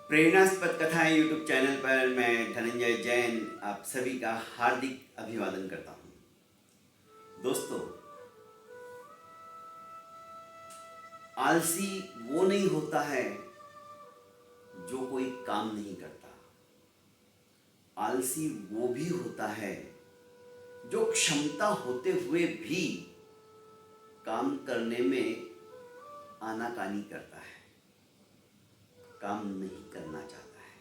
प्रेरणास्पद कथाएं YouTube channel पर मैं धनंजय जैन आप सभी का हार्दिक अभिवादन करता हूं। दोस्तों, आलसी वो नहीं होता है जो कोई काम नहीं करता। आलसी वो भी होता है जो क्षमता होते हुए भी काम करने में आनाकानी करता है, काम नहीं करना चाहता है।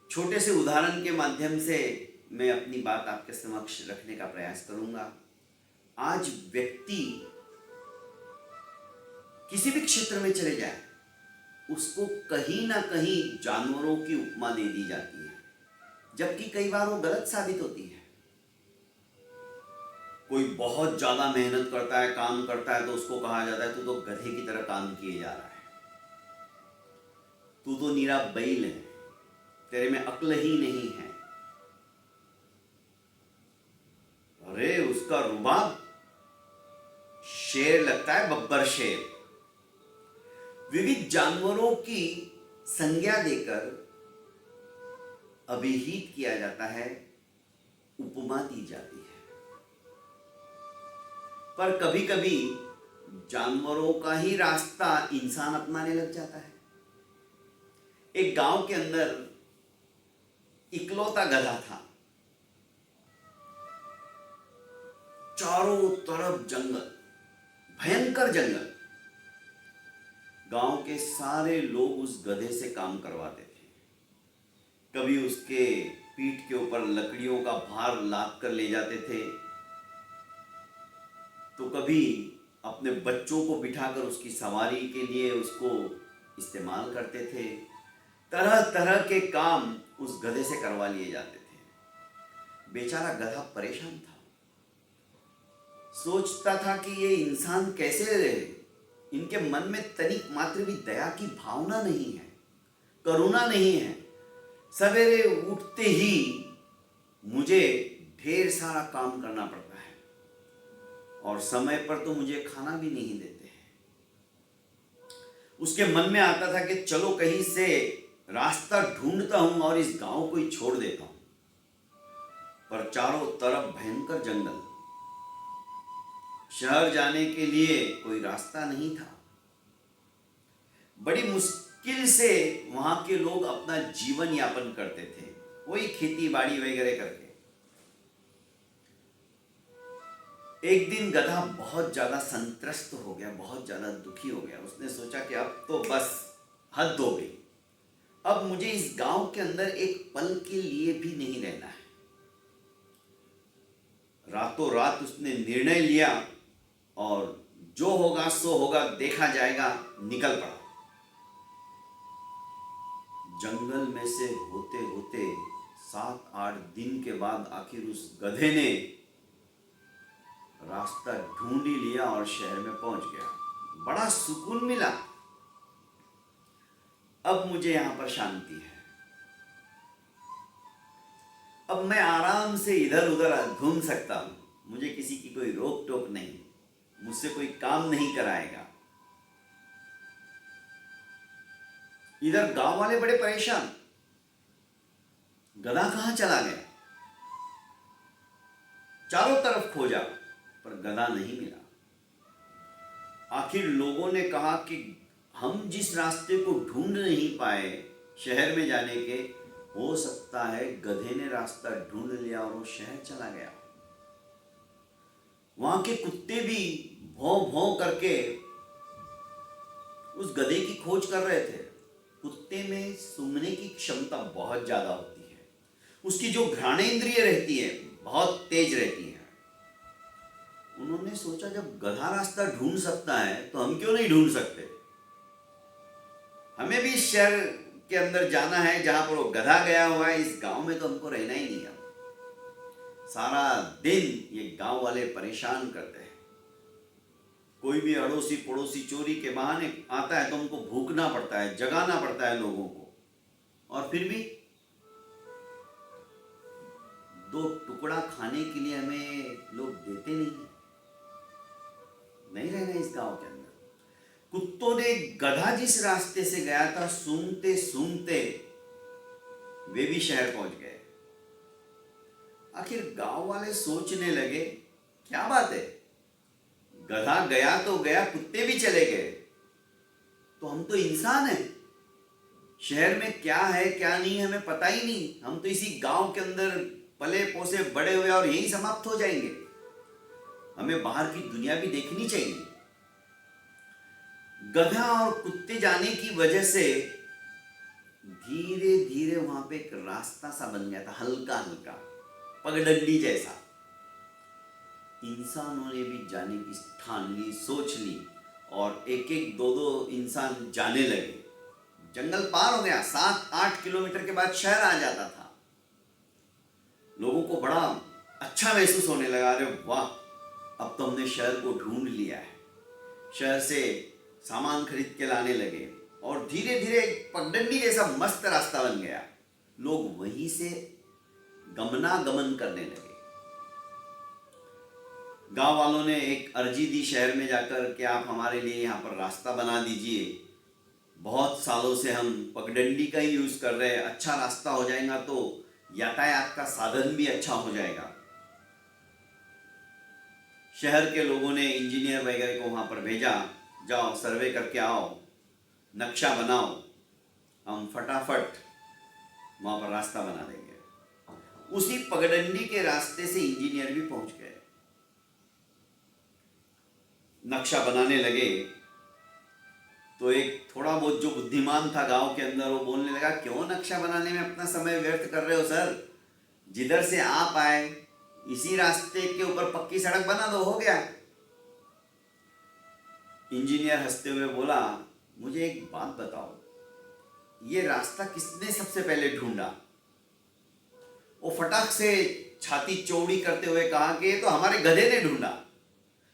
छोटे से उदाहरण के माध्यम से मैं अपनी बात आपके समक्ष रखने का प्रयास करूंगा। आज व्यक्ति किसी भी क्षेत्र में चले जाए, उसको कहीं ना कहीं जानवरों की उपमा दे दी जाती है, जबकि कई बार वो गलत साबित होती है। कोई बहुत ज्यादा मेहनत करता है, काम करता है, तो उसको कहा जाता है तू तो गधे की तरह काम किए जा रहा है, तू तो नीरा बैल है, तेरे में अक्ल ही नहीं है। अरे उसका रुबाब शेर लगता है, बब्बर शेर। विविध जानवरों की संज्ञा देकर अभिहित किया जाता है, उपमा दी जाती है। पर कभी कभी जानवरों का ही रास्ता इंसान अपनाने लग जाता है। एक गांव के अंदर इकलौता गधा था। चारों तरफ जंगल, भयंकर जंगल। गांव के सारे लोग उस गधे से काम करवाते थे। कभी उसके पीठ के ऊपर लकड़ियों का भार लाद कर ले जाते थे, तो कभी अपने बच्चों को बिठाकर उसकी सवारी के लिए उसको इस्तेमाल करते थे। तरह तरह के काम उस गधे से करवा लिए जाते थे। बेचारा गधा परेशान था, सोचता था कि ये इंसान कैसे रहे। इनके मन में तनिक मात्र भी दया की भावना नहीं है, करुणा नहीं है। सवेरे उठते ही मुझे ढेर सारा काम करना पड़ता है और समय पर तो मुझे खाना भी नहीं देते हैं। उसके मन में आता था कि चलो कहीं से रास्ता ढूंढता हूं और इस गांव को ही छोड़ देता हूं। पर चारों तरफ भयंकर जंगल, शहर जाने के लिए कोई रास्ता नहीं था। बड़ी मुश्किल से वहां के लोग अपना जीवन यापन करते थे, वही खेती बाड़ी वगैरह करके। एक दिन गधा बहुत ज्यादा संत्रस्त हो गया, बहुत ज्यादा दुखी हो गया। उसने सोचा कि अब तो बस हद हो गई, अब मुझे इस गांव के अंदर एक पल के लिए भी नहीं रहना है। रातों रात उसने निर्णय लिया और जो होगा सो होगा, देखा जाएगा, निकल पड़ा। जंगल में से होते होते 7-8 दिन के बाद आखिर उस गधे ने रास्ता ढूंढ ही लिया और शहर में पहुंच गया। बड़ा सुकून मिला, अब मुझे यहां पर शांति है, अब मैं आराम से इधर उधर घूम सकता हूं, मुझे किसी की कोई रोक टोक नहीं, मुझसे कोई काम नहीं कराएगा। इधर गांव वाले बड़े परेशान, गधा कहां चला गया। चारों तरफ खोजा पर गधा नहीं मिला। आखिर लोगों ने कहा कि हम जिस रास्ते को ढूंढ नहीं पाए शहर में जाने के, हो सकता है गधे ने रास्ता ढूंढ लिया और वो शहर चला गया। वहां के कुत्ते भी भौं भौं करके उस गधे की खोज कर रहे थे। कुत्ते में सूंघने की क्षमता बहुत ज्यादा होती है, उसकी जो घ्राणेंद्रिय रहती है बहुत तेज रहती है। उन्होंने सोचा जब गधा रास्ता ढूंढ सकता है तो हम क्यों नहीं ढूंढ सकते। हमें भी इस शहर के अंदर जाना है जहां पर वो गधा गया हुआ है। इस गांव में तो हमको रहना ही नहीं है। सारा दिन ये गांव वाले परेशान करते हैं। कोई भी अड़ोसी पड़ोसी चोरी के बहाने आता है तो हमको भूखना पड़ता है, जगाना पड़ता है लोगों को, और फिर भी 2 टुकड़ा खाने के लिए हमें लोग देते नहीं। नहीं रहना इस गांव के अंदर। कुत्तों ने एक गधा जिस रास्ते से गया था, सूंघते सूंघते वे भी शहर पहुंच गए। आखिर गांव वाले सोचने लगे, क्या बात है, गधा गया तो गया, कुत्ते भी चले गए, तो हम तो इंसान हैं, शहर में क्या है क्या नहीं हमें पता ही नहीं, हम तो इसी गांव के अंदर पले पोसे बड़े हुए और यहीं समाप्त हो जाएंगे, हमें बाहर की दुनिया भी देखनी चाहिए। गधा और कुत्ते जाने की वजह से धीरे धीरे वहां पे एक रास्ता सा बन गया था, हल्का हल्का पगडंडी जैसा। इंसानों ने भी जाने की ठान ली, सोच ली, और एक एक दो दो इंसान जाने लगे। जंगल पार हो गया, 7-8 किलोमीटर के बाद शहर आ जाता था। लोगों को बड़ा अच्छा महसूस होने लगा, अरे वाह, अब तो हमने शहर को ढूंढ लिया है। शहर से सामान खरीद के लाने लगे और धीरे धीरे एक पगडंडी जैसा मस्त रास्ता बन गया। लोग वहीं से गमनागमन करने लगे। गांव वालों ने एक अर्जी दी शहर में जाकर कि आप हमारे लिए यहाँ पर रास्ता बना दीजिए, बहुत सालों से हम पगडंडी का ही यूज कर रहे हैं, अच्छा रास्ता हो जाएगा तो यातायात का साधन भी अच्छा हो जाएगा। शहर के लोगों ने इंजीनियर वगैरह को वहां पर भेजा, जाओ सर्वे करके आओ, नक्शा बनाओ, हम फटाफट वहां पर रास्ता बना देंगे। उसी पगडंडी के रास्ते से इंजीनियर भी पहुंच गए, नक्शा बनाने लगे। तो एक थोड़ा बहुत जो बुद्धिमान था गांव के अंदर, वो बोलने लगा, क्यों नक्शा बनाने में अपना समय व्यर्थ कर रहे हो सर, जिधर से आप आए इसी रास्ते के ऊपर पक्की सड़क बना दो, हो गया। इंजीनियर हंसते हुए बोला, मुझे एक बात बताओ, ये रास्ता किसने सबसे पहले ढूंढा? वो फटाक से छाती चौड़ी करते हुए कहा कि ये तो हमारे गधे ने ढूंढा।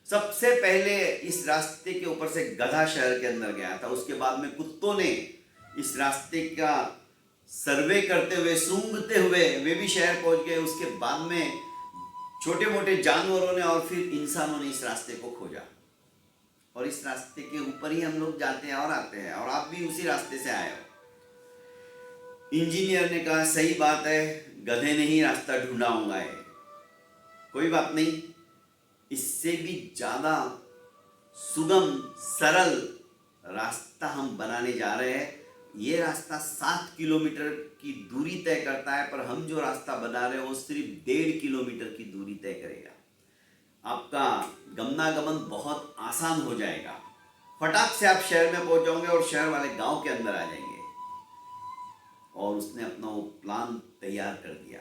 सबसे पहले इस रास्ते के ऊपर से गधा शहर के अंदर गया था, उसके बाद में कुत्तों ने इस रास्ते का सर्वे करते हुए, सूंघते हुए वे भी शहर पहुंच गए। उसके बाद में छोटे मोटे जानवरों ने और फिर इंसानों ने इस रास्ते को खोजा, और इस रास्ते के ऊपर ही हम लोग जाते हैं और आते हैं, और आप भी उसी रास्ते से आए हो। इंजीनियर ने कहा, सही बात है, गधे ने ही रास्ता ढूंढा होगा, है कोई बात नहीं, इससे भी ज्यादा सुगम सरल रास्ता हम बनाने जा रहे हैं। ये रास्ता 7 किलोमीटर की दूरी तय करता है, पर हम जो रास्ता बना रहे हैं वो सिर्फ 1.5 किलोमीटर की दूरी तय करेगा। आपका गमनागमन बहुत आसान हो जाएगा, फटाक से आप शहर में पहुंच जाओगे और शहर वाले गांव के अंदर आ जाएंगे। और उसने अपना वो प्लान तैयार कर दिया।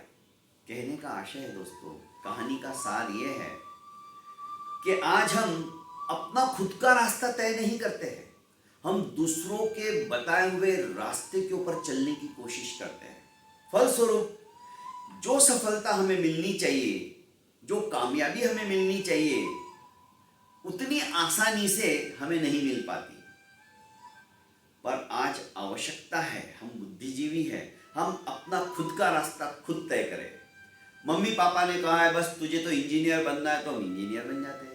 कहने का आशय है दोस्तों, कहानी का सार ये है कि आज हम अपना खुद का रास्ता तय नहीं करते हैं, हम दूसरों के बताए हुए रास्ते के ऊपर चलने की कोशिश करते हैं। फलस्वरूप जो सफलता हमें मिलनी चाहिए, जो कामयाबी हमें मिलनी चाहिए, उतनी आसानी से हमें नहीं मिल पाती। पर आज आवश्यकता है, हम बुद्धिजीवी हैं, हम अपना खुद का रास्ता खुद तय करें। मम्मी पापा ने कहा है बस तुझे तो इंजीनियर बनना है, तो हम इंजीनियर बन जाते हैं,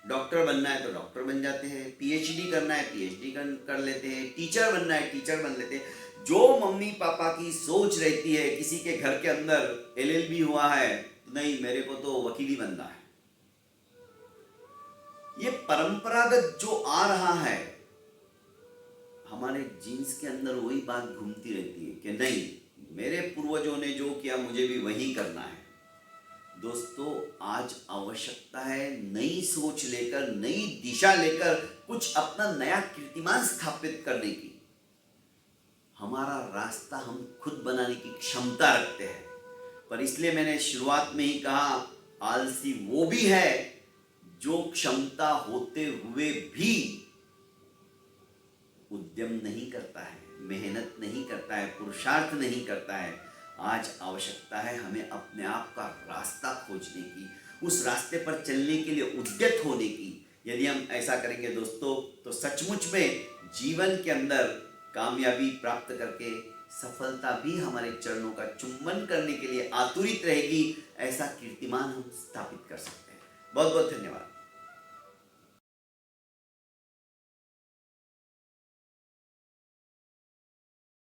डॉक्टर बनना है तो डॉक्टर बन जाते हैं, पीएचडी करना है पीएचडी कर लेते हैं, टीचर बनना है टीचर बन लेते हैं। जो मम्मी पापा की सोच रहती है, किसी के घर के अंदर एलएलबी हुआ है, नहीं मेरे को तो वकीली बनना है, ये परंपरागत जो आ रहा है, हमारे जीन्स के अंदर वही बात घूमती रहती है कि नहीं मेरे पूर्वजों ने जो किया मुझे भी वही करना है। दोस्तों आज आवश्यकता है नई सोच लेकर, नई दिशा लेकर कुछ अपना नया कीर्तिमान स्थापित करने की। हमारा रास्ता हम खुद बनाने की क्षमता रखते हैं, पर इसलिए मैंने शुरुआत में ही कहा, आलसी वो भी है जो क्षमता होते हुए भी उद्यम नहीं करता है, मेहनत नहीं करता है, पुरुषार्थ नहीं करता है। आज आवश्यकता है हमें अपने आप का रास्ता खोजने की, उस रास्ते पर चलने के लिए उद्यत होने की। यदि हम ऐसा करेंगे दोस्तों, तो सचमुच में जीवन के अंदर कामयाबी प्राप्त करके सफलता भी हमारे चरणों का चुंबन करने के लिए आतुरित रहेगी। ऐसा कीर्तिमान हम स्थापित कर सकते हैं। बहुत बहुत धन्यवाद।